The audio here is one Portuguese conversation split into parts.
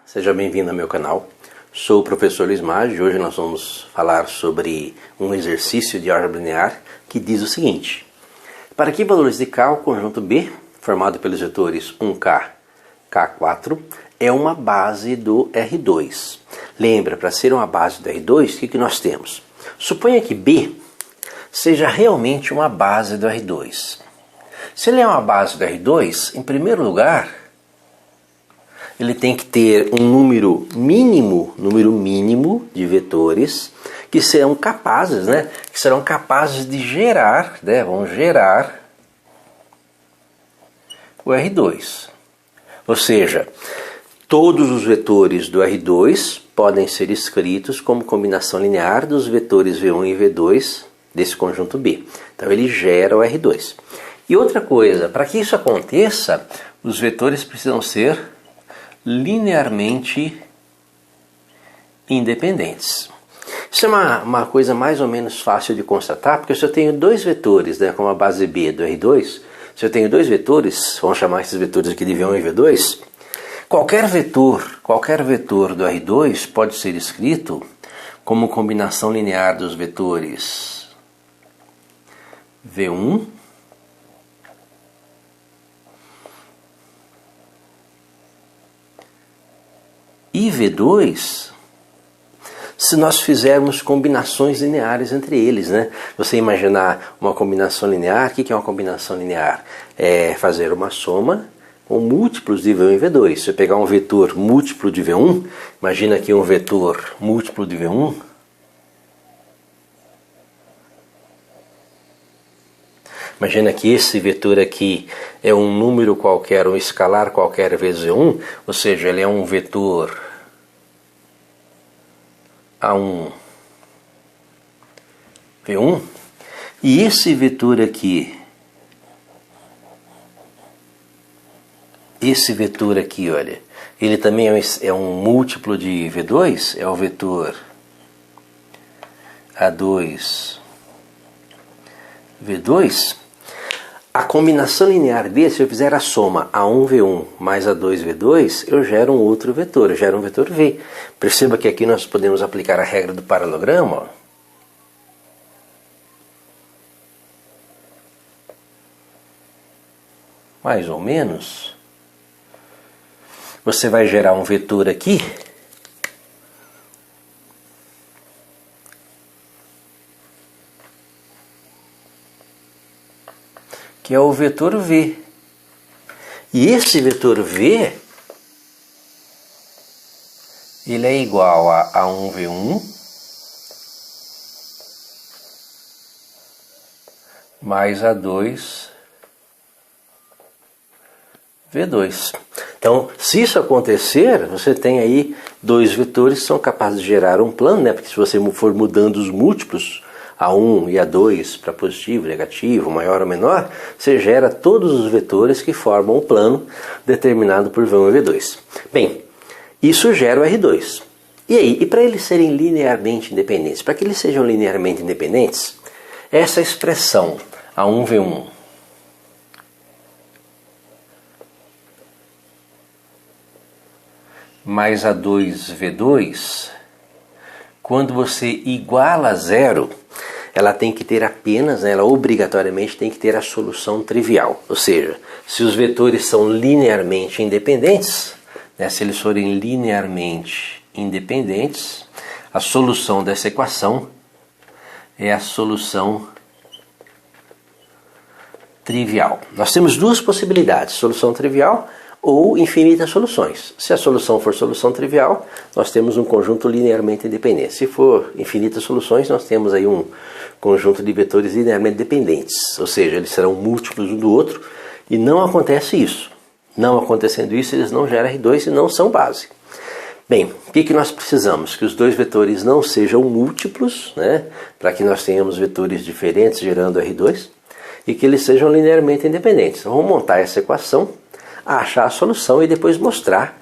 seja bem-vindo ao meu canal. Sou o professor Luiz Maggi e hoje nós vamos falar sobre um exercício de álgebra linear que diz o seguinte: para que valores de K o conjunto B, formado pelos vetores 1K, K4, é uma base do R2. Lembra, para ser uma base do R2, o que nós temos? Suponha que B seja realmente uma base do R2. Se ele é uma base do R2, em primeiro lugar, ele tem que ter um número mínimo de vetores que serão capazes, de gerar, vão gerar o R2. Ou seja, todos os vetores do R2 podem ser escritos como combinação linear dos vetores V1 e V2 desse conjunto B. Então ele gera o R2. E outra coisa, para que isso aconteça, os vetores precisam ser linearmente independentes. Isso é uma coisa mais ou menos fácil de constatar, porque se eu tenho dois vetores, como a base B do R2, se eu tenho dois vetores, vamos chamar esses vetores aqui de V1 e V2, qualquer vetor do R2 pode ser escrito como combinação linear dos vetores V1 e V2 se nós fizermos combinações lineares entre eles. Você imaginar uma combinação linear, o que é uma combinação linear? É fazer uma soma com múltiplos de V1 e V2. Se eu pegar um vetor múltiplo de V1, imagina aqui um vetor múltiplo de V1, imagina que esse vetor aqui é um número qualquer, um escalar qualquer vezes V1, ou seja, ele é um vetor A1 V1, e esse vetor aqui, olha, ele também é um múltiplo de V2, é o vetor A2 V2. A combinação linear desse, se eu fizer a soma A1V1 mais A2V2, eu gero um outro vetor, eu gero um vetor V. Perceba que aqui nós podemos aplicar a regra do paralelogramo. Mais ou menos. Você vai gerar um vetor aqui, que é o vetor V. E esse vetor V, ele é igual a A1V1 mais A2V2. Então, se isso acontecer, você tem aí dois vetores que são capazes de gerar um plano, porque se você for mudando os múltiplos, A1 e A2 para positivo, negativo, maior ou menor, você gera todos os vetores que formam um plano determinado por V1 e V2. Bem, isso gera o R2. E aí, e para eles serem linearmente independentes? Para que eles sejam linearmente independentes, essa expressão A1V1 mais A2V2, quando você iguala a zero, ela tem que ter apenas, ela obrigatoriamente tem que ter a solução trivial. Ou seja, se os vetores são linearmente independentes, se eles forem linearmente independentes, a solução dessa equação é a solução trivial. Nós temos duas possibilidades, solução trivial ou infinitas soluções. Se a solução for solução trivial, nós temos um conjunto linearmente independente. Se for infinitas soluções, nós temos aí um conjunto de vetores linearmente dependentes, ou seja, eles serão múltiplos um do outro, e não acontece isso. Não acontecendo isso, eles não geram R2 e não são base. Bem, o que nós precisamos? Que os dois vetores não sejam múltiplos, para que nós tenhamos vetores diferentes gerando R2, e que eles sejam linearmente independentes. Então vamos montar essa equação, achar a solução e depois mostrar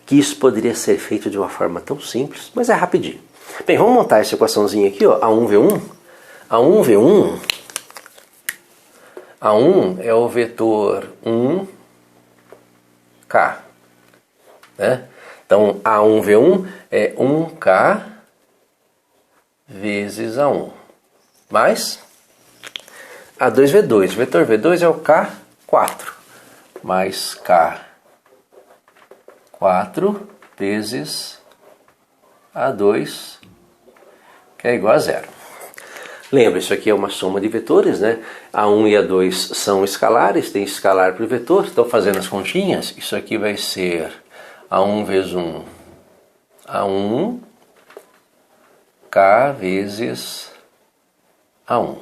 que isso poderia ser feito de uma forma tão simples, mas é rapidinho. Bem, vamos montar essa equaçãozinha aqui, A1V1. A1 é o vetor 1K. Então, A1V1 é 1K vezes A1, mais A2V2. Vetor V2 é o K4, mais K4 vezes A2, que é igual a zero. Lembra, isso aqui é uma soma de vetores, né? A1 e A2 são escalares, tem escalar por vetor. Então, fazendo as continhas, isso aqui vai ser A1 vezes 1, A1, K vezes A1,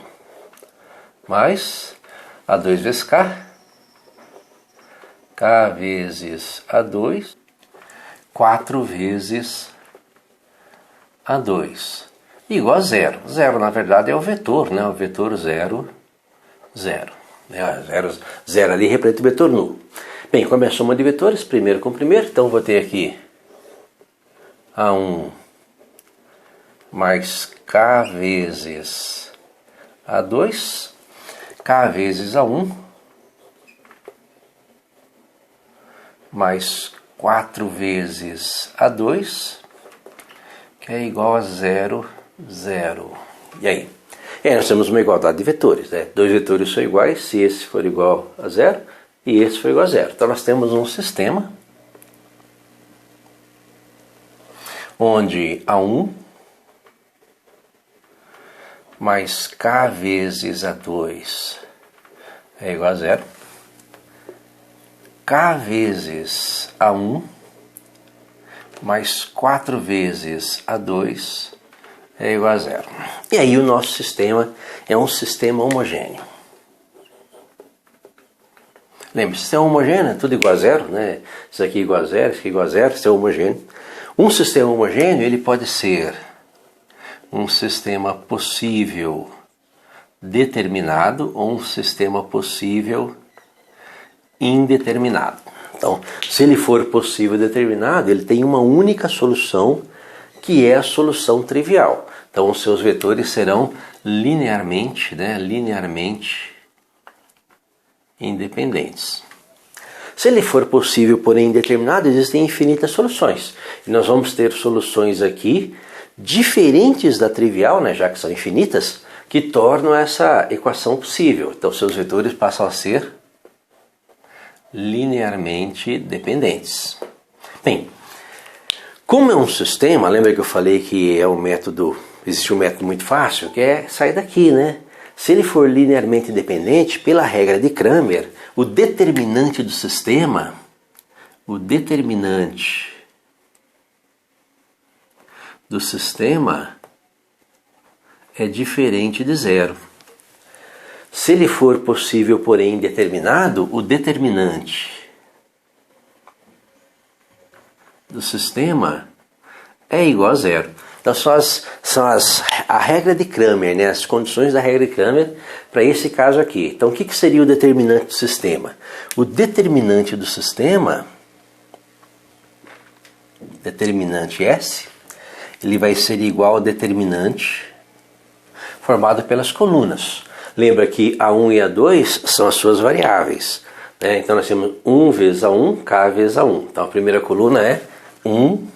mais A2 vezes K, K vezes A2, 4 vezes A2. Igual a zero. Zero, na verdade, é o vetor, né? O vetor 0, 0. 0 ali representa o vetor nulo. Bem, como é a soma de vetores, primeiro com primeiro, então vou ter aqui A1 mais K vezes A2, K vezes A1, mais 4 vezes A2, que é igual a 0, 0. E aí? Nós temos uma igualdade de vetores, né? Dois vetores são iguais se esse for igual a 0 e esse for igual a 0. Então nós temos um sistema onde A1 mais K vezes A2 é igual a 0. K vezes A1 mais 4 vezes A2 é igual a 0. E aí o nosso sistema é um sistema homogêneo. Lembra, sistema homogêneo é tudo igual a 0, né? Isso aqui é igual a 0, isso aqui é igual a 0, isso é homogêneo. Um sistema homogêneo ele pode ser um sistema possível determinado ou um sistema possível indeterminado. Então, se ele for possível determinado, ele tem uma única solução, que é a solução trivial. Então, os seus vetores serão linearmente independentes. Se ele for possível, porém indeterminado, existem infinitas soluções. E nós vamos ter soluções aqui diferentes da trivial, né, já que são infinitas, que tornam essa equação possível. Então, seus vetores passam a ser linearmente dependentes. Bem, como é um sistema, lembra que eu falei que é um método, existe um método muito fácil, que é sair daqui, né? Se ele for linearmente independente, pela regra de Cramer, o determinante do sistema, é diferente de zero. Se ele for possível, porém indeterminado, o determinante do sistema é igual a zero. Então a regra de Cramer, né? As condições da regra de Cramer para esse caso aqui. Então o que seria o determinante do sistema? O determinante do sistema, determinante S, ele vai ser igual ao determinante formado pelas colunas. Lembra que A1 e A2 são as suas variáveis, né? Então nós temos 1 vezes A1, K vezes A1. Então a primeira coluna é 1K.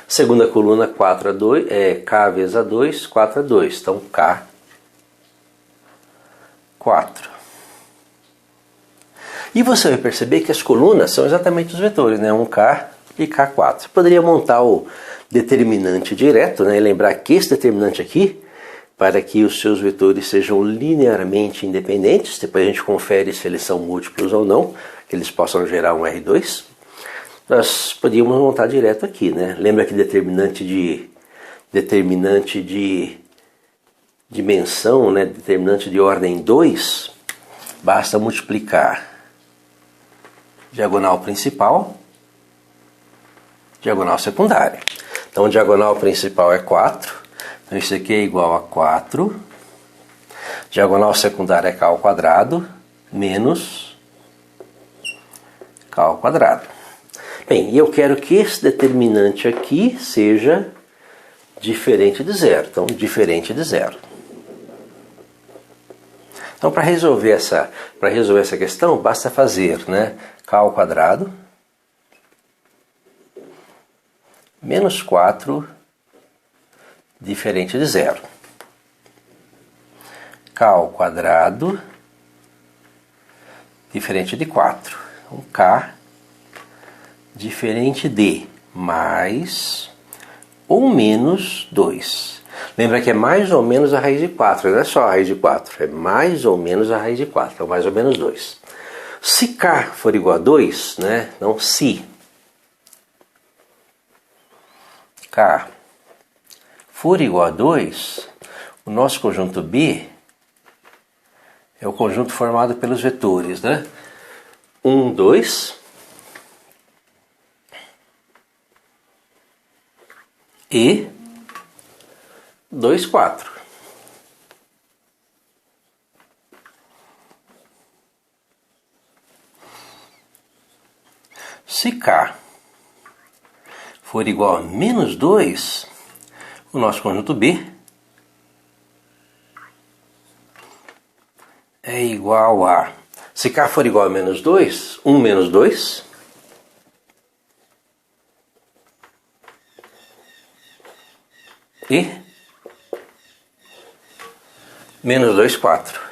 Segunda coluna 4A2, é K vezes A2, 4A2. Então K4. E você vai perceber que as colunas são exatamente os vetores, né? 1K e K4. Você poderia montar o determinante direto, né? E lembrar que esse determinante aqui, para que os seus vetores sejam linearmente independentes, depois a gente confere se eles são múltiplos ou não, que eles possam gerar um R2, nós podíamos montar direto aqui, né? Lembra que determinante de dimensão, né? Determinante de ordem 2, basta multiplicar diagonal principal, diagonal secundária. Então, diagonal principal é 4. Então, isso aqui é igual a 4. Diagonal secundária é K ao quadrado menos K ao quadrado. Bem, e eu quero que esse determinante aqui seja diferente de zero. Então, diferente de zero. Então, para resolver essa questão, basta fazer, né, K ao quadrado menos 4 diferente de zero. K ao quadrado diferente de 4. Então, K diferente de mais ou menos 2. Lembra que é mais ou menos a raiz de 4, não é só a raiz de 4, é mais ou menos a raiz de 4, então mais ou menos 2. Se K for igual a 2, né? Então se K for igual a 2, o nosso conjunto B é o conjunto formado pelos vetores, né? 1, 2 e 2, 4. Se K for igual a menos 2, o nosso conjunto B é igual a... Se K for igual a menos 2, 1 menos 2 e menos 2, 4.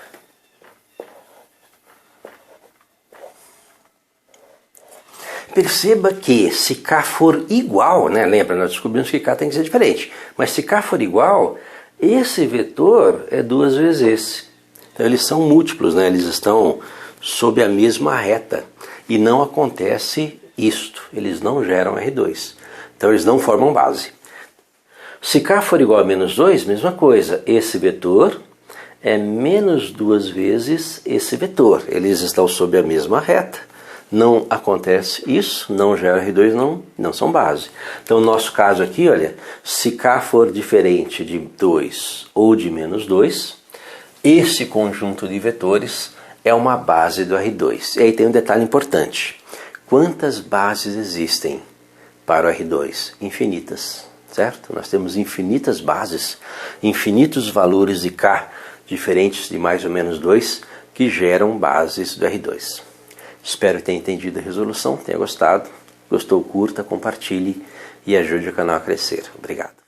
Perceba que se K for igual, né? Lembra, nós descobrimos que K tem que ser diferente. Mas se K for igual, esse vetor é 2 vezes esse. Então eles são múltiplos, né? Eles estão sob a mesma reta. E não acontece isto. Eles não geram R2. Então eles não formam base. Se K for igual a menos 2, mesma coisa. Esse vetor é menos 2 vezes esse vetor. Eles estão sob a mesma reta. Não acontece isso, não gera R2, não são base. Então, no nosso caso aqui, olha, se K for diferente de 2 ou de menos 2, esse conjunto de vetores é uma base do R2. E aí tem um detalhe importante. Quantas bases existem para o R2? Infinitas, certo? Nós temos infinitas bases, infinitos valores de K diferentes de mais ou menos 2 que geram bases do R2. Espero que tenha entendido a resolução, tenha gostado. Gostou, curta, compartilhe e ajude o canal a crescer. Obrigado.